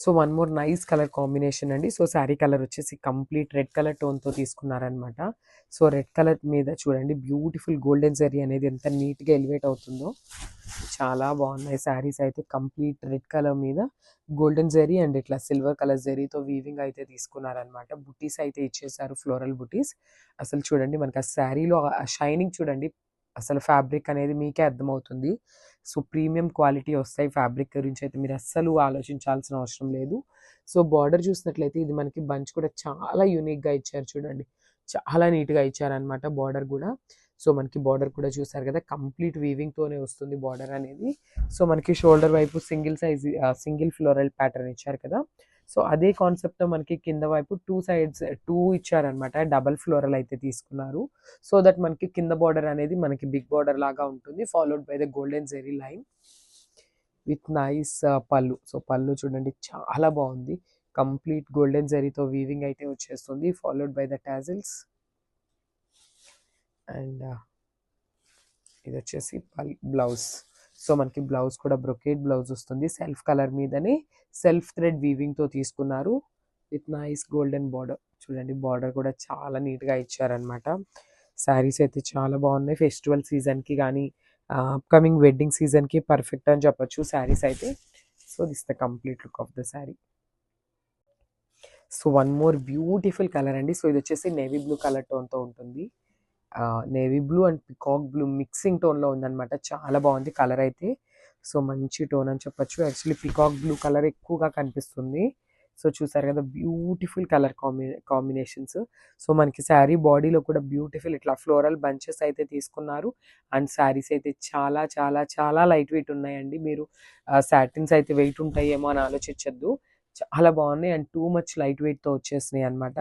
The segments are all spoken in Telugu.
So one more nice colour combination అండి. సో శారీ కలర్ వచ్చేసి కంప్లీట్ రెడ్ కలర్ టోన్తో తీసుకున్నారనమాట. సో రెడ్ కలర్ మీద చూడండి బ్యూటిఫుల్ గోల్డెన్ జరీ అనేది ఎంత నీట్గా ఎలివేట్ అవుతుందో. చాలా బాగున్నాయి శారీస్ అయితే. కంప్లీట్ రెడ్ కలర్ మీద గోల్డెన్ జరీ అండ్ ఇట్లా సిల్వర్ కలర్ జరీతో వీవింగ్ అయితే తీసుకున్నారనమాట. బుటీస్ అయితే ఇచ్చేసారు, ఫ్లోరల్ బుటీస్. అసలు చూడండి మనకి ఆ శారీలో ఆ షైనింగ్ చూడండి, అసలు ఫ్యాబ్రిక్ అనేది మీకే అర్థమవుతుంది. సో ప్రీమియం క్వాలిటీ వస్తాయి. ఫ్యాబ్రిక్ గురించి అయితే మీరు అస్సలు ఆలోచించాల్సిన అవసరం లేదు. సో బార్డర్ చూసినట్లయితే ఇది మనకి బంచ్ కూడా చాలా యూనిక్గా ఇచ్చారు చూడండి, చాలా నీట్గా ఇచ్చారనమాట బార్డర్ కూడా. సో మనకి బార్డర్ కూడా చూసారు కదా, కంప్లీట్ వీవింగ్తోనే వస్తుంది బార్డర్ అనేది. సో మనకి షోల్డర్ వైపు single size single floral pattern ఇచ్చారు కదా. సో అదే కాన్సెప్ట్తో మనకి కింద వైపు టూ సైడ్స్ టూ ఇచ్చారనమాట, డబల్ ఫ్లోరల్ అయితే తీసుకున్నారు. సో దట్ మనకి కింద బార్డర్ అనేది మనకి బిగ్ బార్డర్ లాగా ఉంటుంది, followed by the golden zari line with nice పళ్ళు. సో పళ్ళు చూడండి చాలా బాగుంది, కంప్లీట్ గోల్డెన్ జరీతో వీవింగ్ అయితే వచ్చేస్తుంది, followed by the tassels. And ఇది వచ్చేసి బ్లౌజ్. సో మనకి బ్లౌజ్ కూడా బ్రొకేట్ బ్లౌజ్ వస్తుంది, సెల్ఫ్ కలర్ మీదనే సెల్ఫ్ థ్రెడ్ వీవింగ్తో తీసుకున్నారు విత్ నైస్ గోల్డెన్ బార్డర్. చూడండి బార్డర్ కూడా చాలా నీట్గా ఇచ్చారనమాట. శారీస్ అయితే చాలా బాగున్నాయి, ఫెస్టివల్ సీజన్కి కానీ అప్కమింగ్ వెడ్డింగ్ సీజన్కి పర్ఫెక్ట్ అని చెప్పొచ్చు శారీస్ అయితే. So this the complete look of the sari. So one more beautiful colour అండి. సో ఇది వచ్చేసి నేవీ బ్లూ కలర్ టోన్తో ఉంటుంది. Navy blue and peacock blue mixing టోన్లో ఉందన్నమాట. చాలా బాగుంది కలర్ అయితే. సో మంచి టోన్ అని చెప్పొచ్చు. యాక్చువల్లీ పికాక్ బ్లూ కలర్ ఎక్కువగా కనిపిస్తుంది. సో చూసారు కదా బ్యూటిఫుల్ కలర్ కాంబినేషన్స్. సో మనకి శారీ బాడీలో కూడా బ్యూటిఫుల్ ఇట్లా ఫ్లోరల్ బంచెస్ అయితే తీసుకున్నారు. అండ్ శారీస్ అయితే చాలా చాలా చాలా లైట్ వెయిట్ ఉన్నాయండి. మీరు సాటిన్స్ అయితే వెయిట్ ఉంటాయేమో అని ఆలోచించద్దు, చాలా బాగున్నాయి అండ్ టూ మచ్ లైట్ వెయిట్తో వచ్చేసినాయి అనమాట.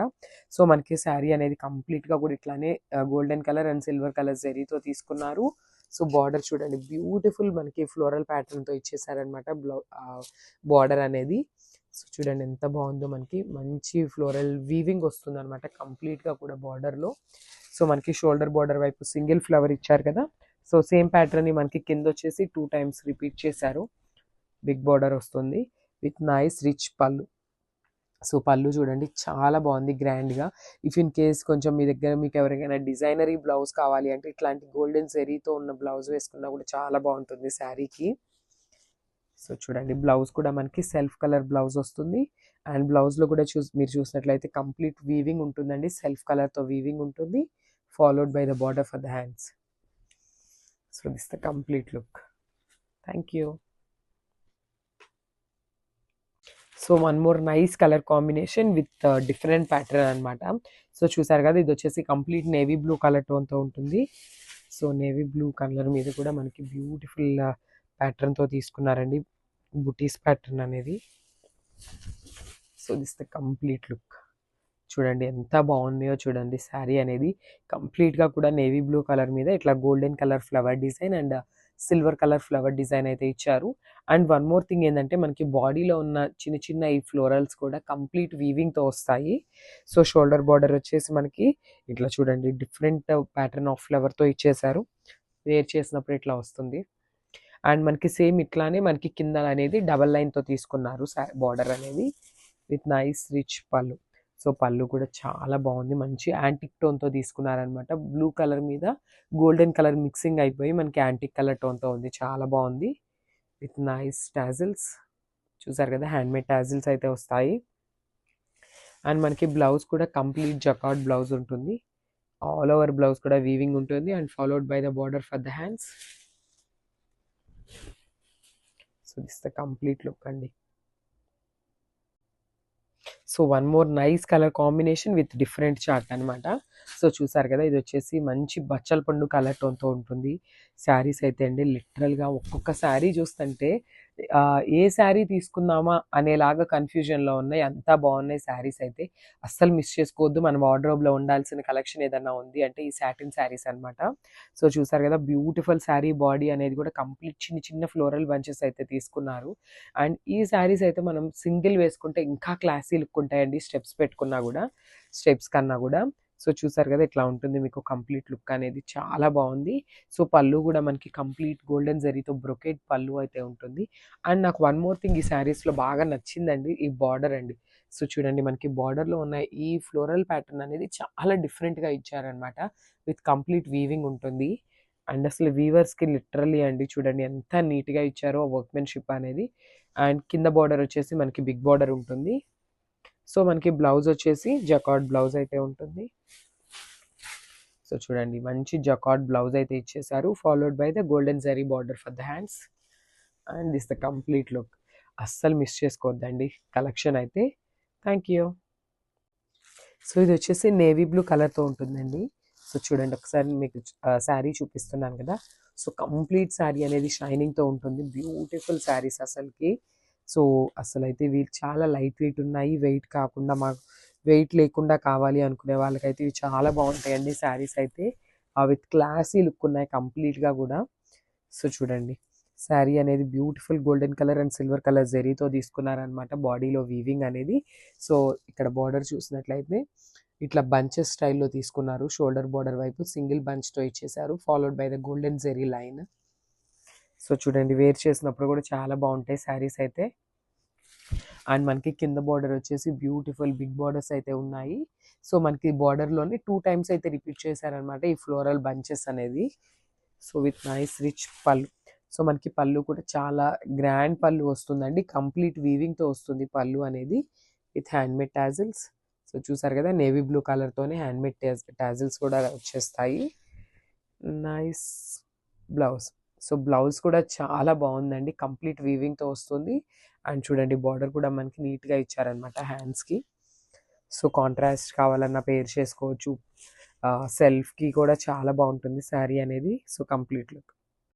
సో మనకి శారీ అనేది కంప్లీట్గా కూడా ఇట్లానే golden colour and silver colour జరీతో తీసుకున్నారు. సో బార్డర్ చూడండి బ్యూటిఫుల్ మనకి ఫ్లోరల్ ప్యాటర్న్తో ఇచ్చేసారనమాట బార్డర్ అనేది. సో చూడండి ఎంత బాగుందో, మనకి మంచి ఫ్లోరల్ వీవింగ్ వస్తుంది అనమాట కంప్లీట్గా కూడా బార్డర్లో. సో మనకి షోల్డర్ బార్డర్ వైపు సింగిల్ ఫ్లవర్ ఇచ్చారు కదా. సో సేమ్ ప్యాటర్న్ని మనకి కింద వచ్చేసి 2 times రిపీట్ చేశారు. బిగ్ బార్డర్ వస్తుంది విత్ నైస్ రిచ్ పళ్ళు. సో పళ్ళు చూడండి చాలా బాగుంది గ్రాండ్గా. ఇఫ్ ఇన్ కేస్ కొంచెం మీ దగ్గర మీకు ఎవరికైనా డిజైనరీ బ్లౌజ్ కావాలి అంటే ఇట్లాంటి గోల్డెన్ జెరీతో ఉన్న బ్లౌజ్ వేసుకున్నా కూడా చాలా బాగుంటుంది శారీకి. సో చూడండి బ్లౌజ్ కూడా మనకి సెల్ఫ్ కలర్ బ్లౌజ్ వస్తుంది. అండ్ బ్లౌజ్లో కూడా మీరు చూసినట్లయితే కంప్లీట్ వీవింగ్ ఉంటుందండి, సెల్ఫ్ కలర్తో వీవింగ్ ఉంటుంది, followed by the border for the hands. So this the complete look. Thank you. So one more nice colour combination with different pattern అనమాట. సో చూసారు కదా ఇది వచ్చేసి కంప్లీట్ నేవీ బ్లూ కలర్ టోన్తో ఉంటుంది. సో నేవీ బ్లూ కలర్ మీద కూడా మనకి బ్యూటిఫుల్ ప్యాటర్న్తో తీసుకున్నారండి బుటీస్ ప్యాటర్న్ అనేది. So this the complete look. చూడండి ఎంత బాగుందో చూడండి శారీ అనేది. కంప్లీట్గా కూడా నేవీ బ్లూ కలర్ మీద ఇట్లా golden colour flower design and silver colour flower design అయితే ఇచ్చారు. అండ్ వన్ మోర్ థింగ్ ఏంటంటే మనకి బాడీలో ఉన్న చిన్న చిన్న ఈ ఫ్లోరల్స్ కూడా కంప్లీట్ వీవింగ్తో వస్తాయి. సో షోల్డర్ బార్డర్ వచ్చేసి మనకి ఇట్లా చూడండి డిఫరెంట్ ప్యాటర్న్ ఆఫ్ ఫ్లవర్తో ఇచ్చేసారు. వేర్ చేసినప్పుడు ఇట్లా వస్తుంది. అండ్ మనకి సేమ్ ఇట్లానే మనకి కింద అనేది డబల్ లైన్తో తీసుకున్నారు బార్డర్ అనేది విత్ నైస్ రిచ్ పళ్ళు. సో పళ్ళు కూడా చాలా బాగుంది, మంచి యాంటిక్ టోన్తో తీసుకున్నారనమాట. బ్లూ కలర్ మీద గోల్డెన్ కలర్ మిక్సింగ్ అయిపోయి మనకి యాంటిక్ కలర్ టోన్తో ఉంది, చాలా బాగుంది విత్ నైస్ టాజిల్స్. చూసారు కదా హ్యాండ్మేడ్ టాజిల్స్ అయితే వస్తాయి. అండ్ మనకి బ్లౌజ్ కూడా కంప్లీట్ జకార్డ్ బ్లౌజ్ ఉంటుంది, ఆల్ ఓవర్ బ్లౌజ్ కూడా వీవింగ్ ఉంటుంది and followed by the border for the hands. So this the complete look అండి. So one more nice colour combination with different chart అనమాట. సో చూసారు కదా ఇది వచ్చేసి మంచి బచ్చల పండు కలర్ టోన్తో ఉంటుంది శారీస్ అయితే అండి. లిటరల్గా ఒక్కొక్క శారీ చూస్తుంటే ఏ శారీ తీసుకుందామా అనేలాగా కన్ఫ్యూజన్లో ఉన్నాయి, అంతా బాగున్నాయి శారీస్ అయితే. అస్సలు మిస్ చేసుకోవద్దు. మన వార్డ్రోబ్లో ఉండాల్సిన కలెక్షన్ ఏదన్నా ఉంది అంటే ఈ సాటిన్ శారీస్ అనమాట. సో చూసారు కదా బ్యూటిఫుల్ శారీ బాడీ అనేది కూడా కంప్లీట్ చిన్న చిన్న ఫ్లోరల్ బంచెస్ అయితే తీసుకున్నారు. అండ్ ఈ శారీస్ అయితే మనం సింగిల్ వేసుకుంటే ఇంకా క్లాసీ లుక్ ఉంటాయండి, స్టెప్స్ పెట్టుకున్నా కూడా, స్టెప్స్ కన్నా కూడా. సో చూసారు కదా ఇట్లా ఉంటుంది మీకు కంప్లీట్ లుక్ అనేది చాలా బాగుంది. సో పళ్ళు కూడా మనకి కంప్లీట్ గోల్డెన్ జరీతో బ్రొకేట్ పళ్ళు అయితే ఉంటుంది. అండ్ నాకు వన్ మోర్ థింగ్ ఈ శారీస్లో బాగా నచ్చిందండి, ఈ బార్డర్ అండి. సో చూడండి మనకి బార్డర్లో ఉన్న ఈ ఫ్లోరల్ ప్యాటర్న్ అనేది చాలా డిఫరెంట్గా ఇచ్చారనమాట. విత్ కంప్లీట్ వీవింగ్ ఉంటుంది. అండ్ అసలు వీవర్స్కి లిటరల్లీ అండి చూడండి ఎంత నీట్గా ఇచ్చారో వర్క్మెన్షిప్ అనేది. అండ్ కింద బార్డర్ వచ్చేసి మనకి బిగ్ బార్డర్ ఉంటుంది. సో మనకి బ్లౌజ్ వచ్చేసి జకార్డ్ బ్లౌజ్ అయితే ఉంటుంది. సో చూడండి మంచి జకార్డ్ బ్లౌజ్ అయితే ఇచ్చేసారు, followed by the golden zari border for the hands. And this the complete look. అస్సలు మిస్ చేసుకోవద్దండి కలెక్షన్ అయితే. Thank you. సో ఇది వచ్చేసి నేవీ బ్లూ కలర్తో ఉంటుందండి. సో చూడండి ఒకసారి మీకు శారీ చూపిస్తున్నాను కదా. సో కంప్లీట్ శారీ అనేది షైనింగ్తో ఉంటుంది, బ్యూటిఫుల్ శారీస్ అసలుకి. సో అసలు అయితే ఇవి చాలా లైట్ వెయిట్ ఉన్నాయి, వెయిట్ కాకుండా మాకు వెయిట్ లేకుండా కావాలి అనుకునే వాళ్ళకైతే ఇవి చాలా బాగుంటాయండి శారీస్ అయితే. విత్ క్లాసీ లుక్ ఉన్నాయి కంప్లీట్గా కూడా. సో చూడండి శారీ అనేది beautiful golden colour and silver colour జెరీతో తీసుకున్నారనమాట బాడీలో వీవింగ్ అనేది. సో ఇక్కడ బార్డర్ చూసినట్లయితే ఇట్లా బంచెస్ స్టైల్లో తీసుకున్నారు, షోల్డర్ బార్డర్ వైపు సింగిల్ బంచ్తో ఇచ్చేసారు, followed by the golden zari line. So చూడండి వేర్ చేసినప్పుడు కూడా చాలా బాగుంటాయి శారీస్ అయితే. అండ్ మనకి కింద బార్డర్ వచ్చేసి బ్యూటిఫుల్ బిగ్ బార్డర్స్ అయితే ఉన్నాయి. సో మనకి బార్డర్లోనే 2 టైమ్స్ అయితే రిపీట్ చేశారనమాట ఈ ఫ్లోరల్ బంచెస్ అనేది. సో విత్ నైస్ రిచ్ పళ్ళు. సో మనకి పళ్ళు కూడా చాలా గ్రాండ్ పళ్ళు వస్తుందండి, కంప్లీట్ వీవింగ్తో వస్తుంది పళ్ళు అనేది, విత్ హ్యాండ్మేడ్ టాజిల్స్. సో చూసారు కదా నేవీ బ్లూ కలర్తోనే హ్యాండ్మేడ్ టాజిల్స్ కూడా వచ్చేస్తాయి. Nice blouse. సో బ్లౌజ్ కూడా చాలా బాగుందండి, కంప్లీట్ వీవింగ్తో వస్తుంది. అండ్ చూడండి బార్డర్ కూడా మనకి నీట్గా ఇచ్చారనమాట హ్యాండ్స్కి. సో కాంట్రాస్ట్ కావాలన్నా పేర్ చేసుకోవచ్చు. సెల్ఫ్కి కూడా చాలా బాగుంటుంది శారీ అనేది. So complete look.